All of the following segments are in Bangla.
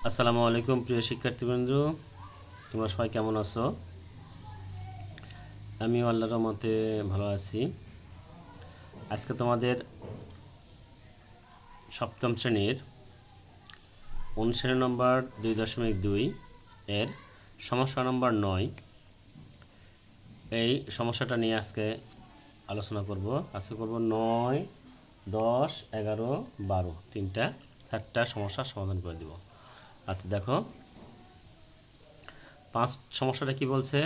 আসসালামু আলাইকুম প্রিয় শিক্ষার্থীবৃন্দ, তোমরা সবাই কেমন আছো? আমিও আল্লাহর রহমতে ভালো আছি। আজকে তোমাদের সপ্তম শ্রেণীর অনুশীলনী নম্বর 2.2 এর সমস্যা নম্বর 9, এই সমস্যাটা নিয়ে আজকে আলোচনা করব। আজকে করব 9, 10, 11, 12 চারটা সমস্যার সমাধান করে দিব। আচ্ছা দেখো, সমস্যাটা কি বলছে?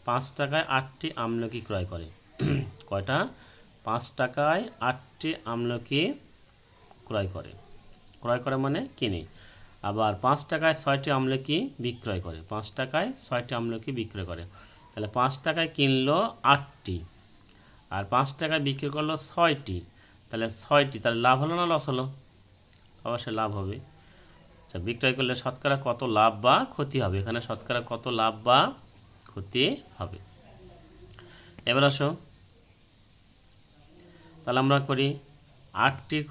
5 টাকায় 8টি আমলকি ক্রয় করে। কয়টা? 5 টাকায় 8টি আমলকি ক্রয় করে। ক্রয় করে মানে কিনে। আবার 5 টাকায় 6টি আমলকি বিক্রয় করে। 5 টাকায় 6টি আমলকি বিক্রয় করে। তাহলে 5 টাকায় কিনলো 8টি, আর 5 টাকায় বিক্রি করলো 6টি। তাহলে 6টি, তাহলে লাভ হলো না লস হলো? অবশ্যই লাভ হবে। আচ্ছা, বিক্রয় করলে শতকরা কত লাভ বা ক্ষতি হবে? এখানে শতকরা কত লাভ বা ক্ষতি হবে। এবার আসো, তাহলে আমরা করি 8টির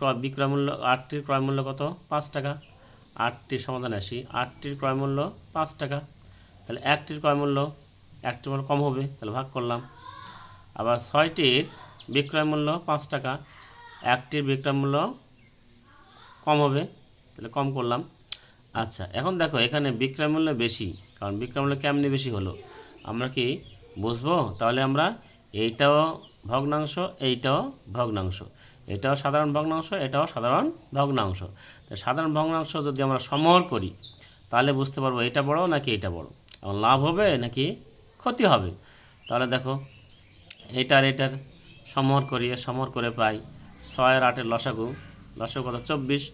ক্রয় মূল্য কত? 5 টাকা। 8টির সমাধানে আসি। 8টির ক্রয় মূল্য 5 টাকা। তাহলে একটির মূল্য কম হবে, তাহলে ভাগ করলাম। আবার 6টির বিক্রয় মূল্য 5 টাকা, একটির বিক্রয় মূল্য কম হবে, তাহলে কম করলাম। আচ্ছা, এখন দেখো এখানে বিক্রয় মূল্য বেশি, কারণ বিক্রয় মূল্য কেমনি বেশি হলো আমরা কি বুঝবো? তাহলে আমরা এইটাও ভগ্নাংশ, এইটাও ভগ্নাংশ, এটাও সাধারণ ভগ্নাংশ, এটাও সাধারণ ভগ্নাংশ। তো সাধারণ ভগ্নাংশ যদি আমরা সমহর করি তাহলে বুঝতে পারবো এটা বড় নাকি এটা বড়, এবং লাভ হবে নাকি ক্ষতি হবে। তাহলে দেখো, এইটার এটার সমহর করি, সমহর করে পাই 6 আর 8-এর লসাগু কত? 24।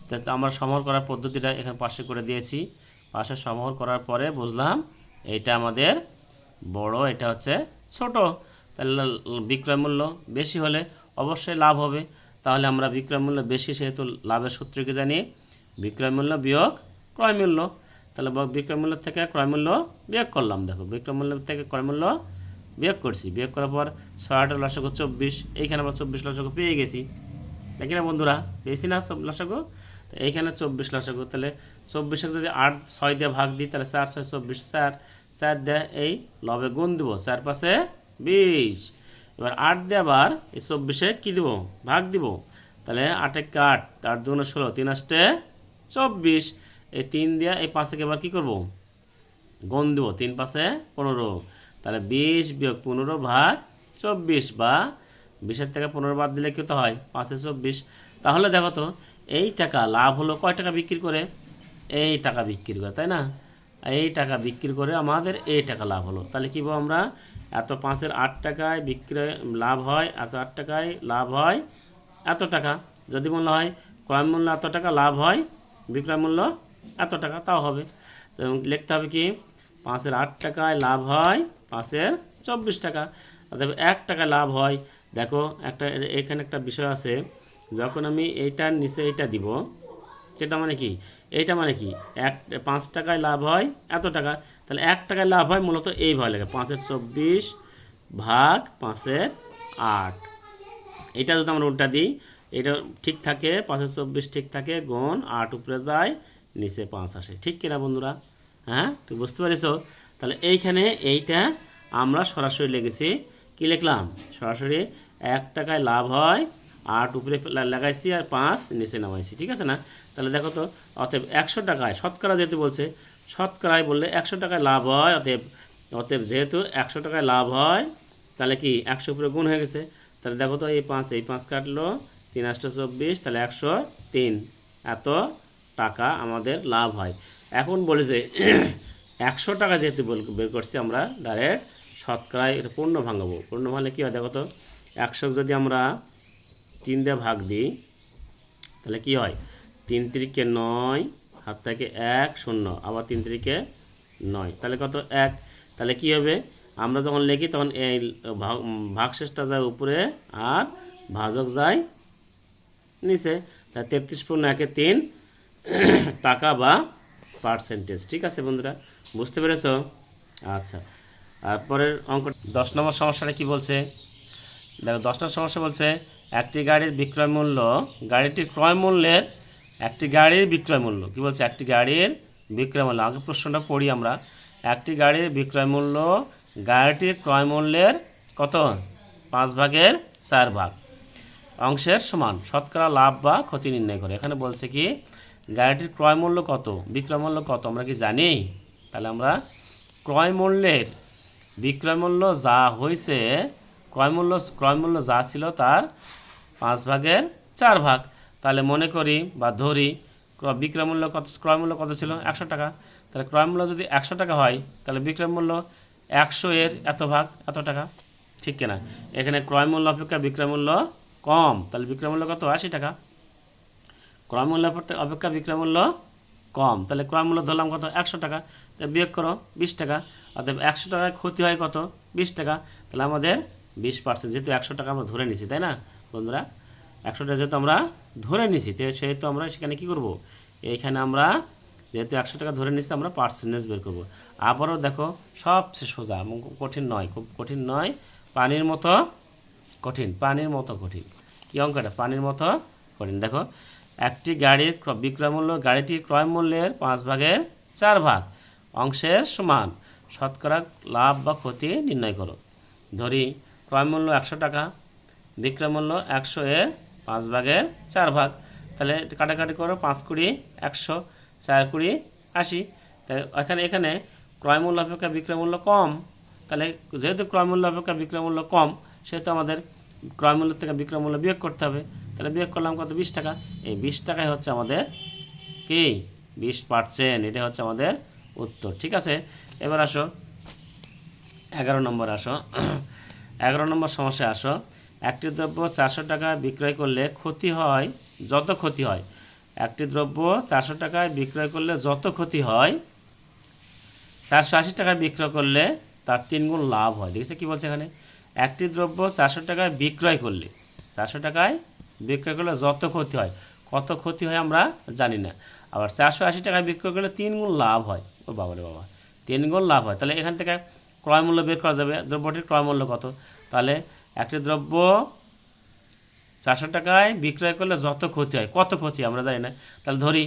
তো আমরা সমহর করার পদ্ধতিটা এখানে পাশে করে দিয়েছি। পাশে সমহর করার পরে বুঝলাম এইটা আমাদের বড়, এটা হচ্ছে ছোট। তাহলে বিক্রয় মূল্য বেশি হলে অবশ্যই লাভ হবে। তাহলে আমরা বিক্রয় মূল্য বেশি, সেহেতু লাভের সূত্রকে জানি বিক্রয় মূল্য বিয়োগ ক্রয় মূল্য। তাহলে বিক্রয় মূল্য থেকে ক্রয় মূল্য বিয়োগ করলাম। দেখো, বিক্রয় মূল্য থেকে ক্রয় মূল্য বিয়োগ করছি। বিয়োগ করার পর 6-8-এর লসাগু 24, এইখানে আবার 24 লসাগু পেয়ে গেছি। দেখি না বন্ধুরা, পেয়েছি না লসাগু? তো এইখানে 24 লসাগু। তাহলে 24-এর যদি 8-6 দিয়ে ভাগ দিই, তাহলে 4-6 24, 4 দিয়ে এই লবে গুণ দেবো, 4-5 20। এবার 8 দিয়ে আবার এই 24-এ কী দেবো? ভাগ দিব। তাহলে 8 × 8, 8 × 2 = 16, 3 × 8 = 24। এই 3 দিয়ে এই 5-কে এবার কী করবো? গুণ দেবো, 3-5 = 15। তাহলে 20 - 15 ভাগ 24, বা 20-এর থেকে 15 বাদ দিলে কত হয়? 5-এ 24। তাহলে দেখো তো, এই টাকা লাভ হলো কয় টাকা বিক্রি করে? এই টাকা বিক্রি করে, তাই না? এই টাকা বিক্রি করে আমাদের এই টাকা লাভ হলো। তাহলে কী বলবো আমরা? এত 5-এর 8 টাকায় বিক্রয় লাভ হয়, এত 8 টাকায় লাভ হয় এত টাকা। যদি মূল্য হয় ক্রয় মূল্য এত টাকা, লাভ হয় বিক্রয় মূল্য এত টাকা, তাও হবে। তো লিখতে হবে কি? 5-এর 8 টাকায় লাভ হয় 5-এর 24 টাকা। অর্থাৎ 1 টাকা লাভ হয়। দেখো, এখানে একটা বিষয় আছে, যখন আমি এইটার নিচে এইটা দিব, সেটা মানে কি? এইটা মানে কি? 5 টাকায় লাভ হয় এত টাকা, তাহলে 1 টাকায় লাভ হয় মূলত এইভাবে লেখা, 5-এর 24 ভাগ 5-এর 8। এটা যদি আমরা উল্টা দিই, এটা ঠিক থাকে, 5-এর 24 ঠিক থাকে, গুণ 8 উপরে যায়, নিচে 5 আসে। ঠিক কিনা বন্ধুরা? হ্যাঁ, তুই বুঝতে পারিস? তাহলে এইখানে এইটা আমরা সরাসরি লিখেছি। কি লিখলাম? সরাসরি 1 টাকায় লাভ হয়, 8 উপরে লাগাইছি, আর 5 নিচে নামাইছি। ঠিক আছে না? তাহলে দেখো তো, অতএব 100 টাকায়, শতকরা যেহেতু বলছে, শতকরায় বললে 100 টাকায় লাভ হয়। অতএব যেহেতু 100 টাকায় লাভ হয়, তাহলে কি 100 উপরে গুণ হয়ে গেছে। তাহলে দেখো তো, এই 5 কাটলো, 3 × 8 = 24, তাহলে 103 এত টাকা আমাদের লাভ হয়। এখন বলি যে 100 টাকা যেহেতু বের করছি, আমরা ডাইরেক্ট শতকরায় এটা পূর্ণ ভাঙাবো। পূর্ণ ভাঙলে কী হয় দেখো তো, 100 যদি আমরা 3 দিয়ে ভাগ দিই, তাহলে কি হয়? 3 × 3 = 9, হাত থেকে 1 0, আবার 3 × 3 = 9, তাহলে কত? 1। তাহলে কি হবে? আমরা যখন লিখি তখন এই ভাগশেষটা যায় উপরে, আর ভাজক যায় নিচে। তাহলে 33 × 1 = 3 টাকা বা পার্সেন্টেজ। ঠিক আছে বন্ধুরা, বুঝতে পেরেছ? আচ্ছা, তারপরের অঙ্ক 10 নম্বর সমস্যাটা কি বলছে দেখো। 10 নম্বর সমস্যা বলছে, একটি গাড়ির বিক্রয় মূল্য, একটি গাড়ির বিক্রয় মূল্য কি বলছে? একটি গাড়ির বিক্রয় মূল্য, আগে প্রশ্নটা পড়ি আমরা। একটি গাড়ির বিক্রয় মূল্য গাড়িটির ক্রয় মূল্যের কত 5/4 অংশের সমান, শতকরা লাভ বা ক্ষতি নির্ণয় করে। এখানে বলছে কি গাড়িটির ক্রয় মূল্য কত, বিক্রয় মূল্য কত, আমরা কি জানি? তাহলে আমরা ক্রয় মূল্যের বিক্রয় মূল্য যা হয়েছে, ক্রয় মূল্য যা ছিল তার 5/4। তাহলে মনে করি বা ধরি বিক্রয় মূল্য কত, ক্রয় মূল্য কত ছিল 100 টাকা। তাহলে ক্রয় মূল্য যদি 100 টাকা হয় তাহলে বিক্রয় মূল্য 100 এর এত ভাগ এত টাকা, ঠিক কিনা? এখানে ক্রয় মূল্য অপেক্ষা বিক্রয় মূল্য কম, তাহলে বিক্রয় মূল্য কত 80 টাকা। ক্রয় মূল্য অপেক্ষা বিক্রয় মূল্য কম, তাহলে ক্রয় মূল্য ধরলাম কত 100 টাকা, তাহলে বিয়োগ করো 20 টাকা, অর্থাৎ 100 টাকায় ক্ষতি হয় কত 20 টাকা। তাহলে আমাদের 20%, যেহেতু 100 টাকা আমরা ধরে নিছি, তাই না বন্ধুরা? 100 টাকা যেহেতু আমরা ধরে নিছি, সেহেতু আমরা সেখানে কী করব, এইখানে আমরা যেহেতু 100 টাকা ধরে নিছি আমরা পার্সেন্টেজ বের করব। আবারও দেখো সবচেয়ে সোজা, কঠিন নয়, খুব কঠিন নয়, পানির মতো কঠিন, পানির মতো কঠিন। কী অঙ্কটা? পানির মতো কঠিন। দেখো একটি গাড়ির বিক্রয় মূল্য গাড়িটির ক্রয় মূল্যের 5/4 অংশের সমান, শতকরা লাভ বা ক্ষতি নির্ণয় করো। ধরি ক্রয় মূল্য 100 টাকা, বিক্রয় মূল্য 100 এর 5/4, তাহলে কাটাকাটি করো, 5×20 100, 4×20 80। তাহলে এখানে ক্রয় মূল্য অপেক্ষা বিক্রয় মূল্য কম, তাহলে যেহেতু ক্রয় মূল্য অপেক্ষা বিক্রয় মূল্য কম সেহেতু আমাদের ক্রয় মূল্য থেকে বিক্রয় মূল্য বিয়োগ করতে হবে। তাহলে বিয়োগ করলাম কত 20 টাকা। এই 20 টাকাই হচ্ছে আমাদের কি 20%, এটা হচ্ছে আমাদের উত্তর, ঠিক আছে? এবার আসো 11 নম্বর, আসো 11 নম্বর সমস্যায় আসো। একটি দ্রব্য 400 টাকায় বিক্রয় করলে ক্ষতি হয়, যত ক্ষতি হয়, একটি দ্রব্য 400 টাকায় বিক্রয় করলে যত ক্ষতি হয় 480 টাকায় বিক্রয় করলে তার 3 গুণ লাভ হয়। দেখেছো কী বলছে এখানে? একটি দ্রব্য 400 টাকায় বিক্রয় করলে, 400 টাকায় বিক্রয় করলে যত ক্ষতি হয়, কত ক্ষতি হয় আমরা জানি না। আবার 480 টাকায় বিক্রয় করলে 3 গুণ লাভ হয়। ও বাবা রে বাবা, 3 গুণ লাভ হয়। তাহলে এখান থেকে ক্রয় মূল্য বের করা যাবে, দ্রব্যটির ক্রয় মূল্য কত। তাহলে একটি দ্রব্য 400 টাকায় বিক্রয় করলে যত ক্ষতি হয়, কত ক্ষতি আমরা জানি না। তাহলে ধরি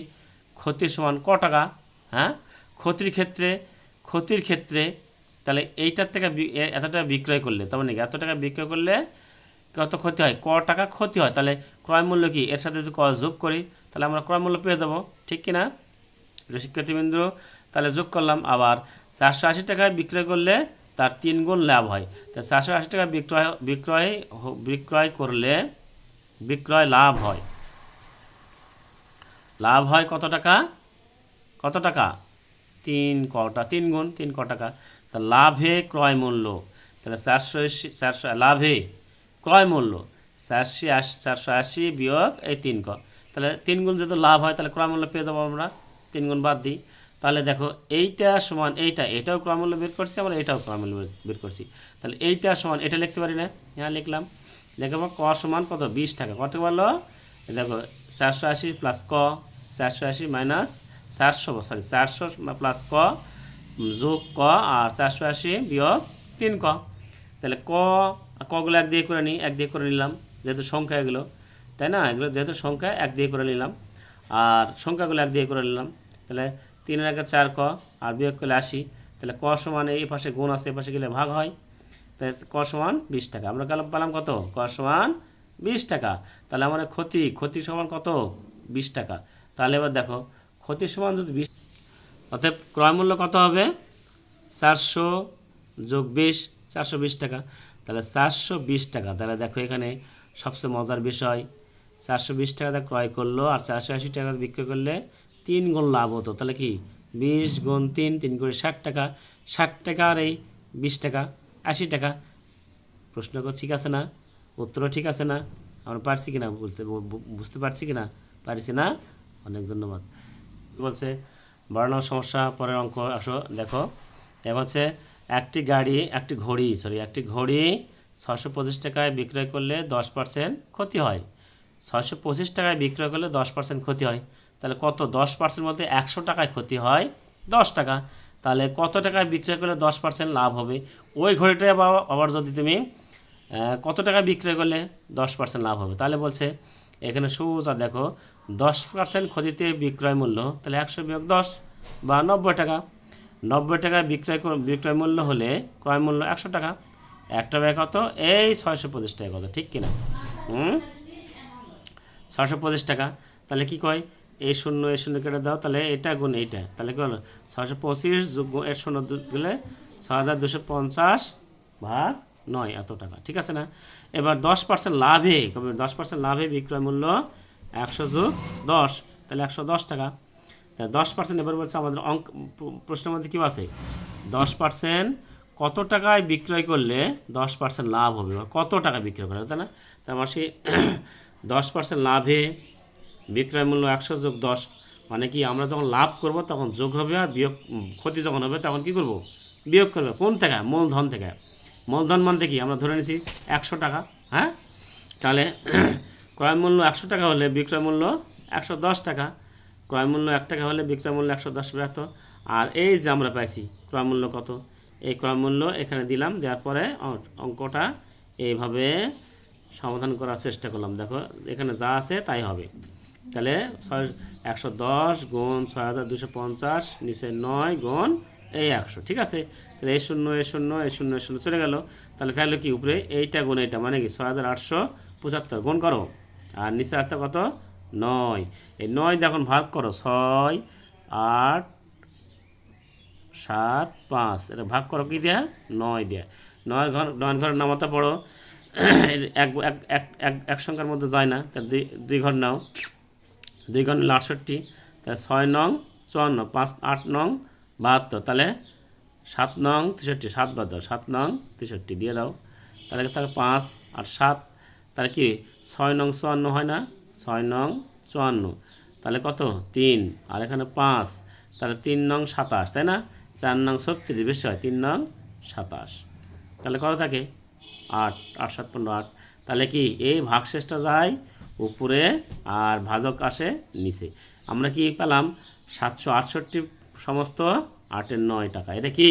ক্ষতির সমান ক টাকা, হ্যাঁ, ক্ষতির ক্ষেত্রে তাহলে এইটার থেকে এত টাকা বিক্রয় করলে, তার মানে এত টাকা বিক্রয় করলে কত ক্ষতি হয়, ক টাকা ক্ষতি হয়। তাহলে ক্রয় মূল্য কি, এর সাথে যদি ক যোগ করি তাহলে আমরা ক্রয় মূল্য পেয়ে যাবো, ঠিক কিনা শিক্ষার্থীবৃন্দ? তাহলে যোগ করলাম। আবার 480 টাকায় বিক্রয় করলে তার 3 গুণ লাভ হয়। তো 480 টাকা বিক্রয় করলে বিক্রয় লাভ হয়, লাভ হয় কত টাকা, কত টাকা 3 গুণ 3 ক টাকা। তা লাভে ক্রয় মূল্য, তাহলে 480 লাভে ক্রয় মূল্য 480 বিয়োগ এই 3 ক, তাহলে 3 গুণ যেহেতু লাভ হয় তাহলে ক্রয় মূল্য পেয়ে যাবো আমরা, 3 গুণ বাদ দিই। তাহলে দেখো এইটা সমান এটাও ক্রয় মূল্য বের করছি আমরা, এটাও ক্রয় মূল্য বের করছি। তাহলে এইটা সমান এটা লিখতে পারি না, হ্যাঁ লিখলাম। দেখো ক সমান কত 20 টাকা, কত বললো? দেখো 480 প্লাস ক, 480 মাইনাস 400 প্লাস ক যোগ ক, আর 480 বিয়োগ 3 ক। তাহলে কগুলো এক দিয়ে করে নিই, এক দিয়ে করে নিলাম, যেহেতু সংখ্যা এগুলো, তাই না? এগুলো যেহেতু সংখ্যা এক দিয়ে করে নিলাম, আর সংখ্যাগুলো এক দিয়ে করে নিলাম। তাহলে 3 এর 4 ক, আর বিয়োগ করলে 80। তাহলে ক সমান এই পাশে গুণ আছে, এই পাশে গেলে ভাগ হয়। তাহলে ক সমান 20 টাকা। আমরা পেলাম কত, ক সমান 20 টাকা। তাহলে আমাদের ক্ষতি সমান কত 20 টাকা। তাহলে এবার দেখো ক্ষতির সমান যদি 20, অতএব ক্রয় মূল্য কত হবে 400 যোগ 20, 420 টাকা। তাহলে 420 টাকা। তাহলে দেখো এখানে সবচেয়ে মজার বিষয়, 420 টাকাতে ক্রয় করলো আর 480 টাকা বিক্রয় করলে 3 গুণ লাভ হতো। তাহলে কি 20 গুণ 3, 3 করে 60 টাকা, 60 টাকা আর এই 20 টাকা 80 টাকা। প্রশ্ন ঠিক আছে না? উত্তরও ঠিক আছে না? আমরা পারছি কিনা বুঝতে পারছি কিনা? পারছি না? অনেক ধন্যবাদ। বলছে 12 নম্বর সমস্যা, পরের অঙ্ক আসো দেখো। এবার হচ্ছে একটি ঘড়ি 625 টাকায় বিক্রয় করলে 10% ক্ষতি হয়, 625 টাকায় বিক্রয় করলে 10% ক্ষতি হয়। তাহলে কত 10% বলতে 100 টাকায় ক্ষতি হয় 10 টাকা। তাহলে কত টাকায় বিক্রয় করলে 10% লাভ হবে? ওই ঘড়িটা আবার যদি তুমি কত টাকায় বিক্রয় করলে 10% লাভ হবে, তাহলে বলছে এখানে সোজা দেখো 10% ক্ষতিতে বিক্রয় মূল্য, তাহলে 100 বিয়োগ 10, বা 90 টাকা। 90 টাকায় বিক্রয় মূল্য হলে ক্রয় মূল্য 100 টাকা। একটা ব্যয় কত? এই 625 টাকা কত, ঠিক কিনা? 625 টাকা। তাহলে কি কয়, এই শূন্য কেটে দাও, তাহলে এটা গুণ এইটা, তাহলে কি হলো 625 যোগ এর শূন্য গেলে 6250 ভাগ 9, এত টাকা, ঠিক আছে না? এবার 10% লাভে, 10% লাভে বিক্রয় মূল্য 100 যোগ 10, তাহলে 110 টাকা। তাহলে 10%, এবার বলছে আমাদের প্রশ্নের মধ্যে কী আছে, 10% কত টাকায় বিক্রয় করলে 10% লাভ হবে, কত টাকা বিক্রয় করা, তাই না? তার মানে সেই 10% লাভে বিক্রয় মূল্য 100 যোগ 10, মানে কি আমরা যখন লাভ করব তখন যোগ হবে, আর বিয়োগ ক্ষতি যখন হবে তখন কি করব, বিয়োগ করবে। কোন থেকে? মূলধন থেকে। মূলধন মানতে কি আমরা ধরে নিয়েছি 100 টাকা, হ্যাঁ? তাহলে ক্রয় মূল্য 100 টাকা হলে বিক্রয় মূল্য 110 টাকা। ক্রয় মূল্য 1 টাকা হলে বিক্রয় মূল্য 110 টাকা। আর এই যে আমরা পাইছি ক্রয় মূল্য কত, এই ক্রয় মূল্য এখানে দিলাম, দেওয়ার পরে অঙ্কটা এইভাবে সমাধান করার চেষ্টা করলাম। দেখো এখানে যা আছে তাই হবে। তাহলে 110 গুণ 6250, নিচে 9 গুণ এই 100, ঠিক আছে? তাহলে এই শূন্য চলে গেল। তাহলে কি উপরে এইটা গুণ এইটা, মানে কি 6875 গুণ করো, আর নিচে আসতে কত 9, এই 9 এখন ভাগ করো 6, 8, 7, 5, এটা ভাগ করো কি দেয়া, 9 দেয়া। 9 ঘরের নামাতে পড়ো, এক সংখ্যার মধ্যে যায় না, তাহলে 2 ঘর নাও, 2 ঘর নিলে 68, তাহলে 6 নং 54, 5 8 নং 72, তাহলে 7 নং 63, 7 বাদ দাও, 7 নং 63 দিয়ে দাও। তাহলে 5 আর 7, তাহলে কি 6 নং 54 হয় না, 6 নং 54, তাহলে কত 3, আর এখানে 5, তাহলে 3 নং 27, তাই না? 4 নং 36, বেশি হয় 3 নং 27, তাহলে কত থাকে 8, 8 7 15 8। তাহলে কি এই ভাগশেষটা যায় উপরে আর ভাজক আসে নিচে। আমরা কি পেলাম 768 সমস্ত 8-এর 9 টাকা। এটা কি,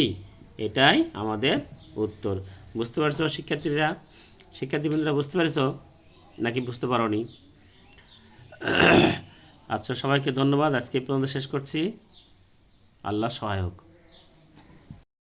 এটাই আমাদের উত্তর। বুঝতে পারছো শিক্ষার্থীবৃন্দরা, বুঝতে পারছো নাকি বুঝতে পারোনি? আচ্ছা, সবাইকে ধন্যবাদ। আজকে এই পর্যন্ত শেষ করছি। আল্লাহ সহায় হোক।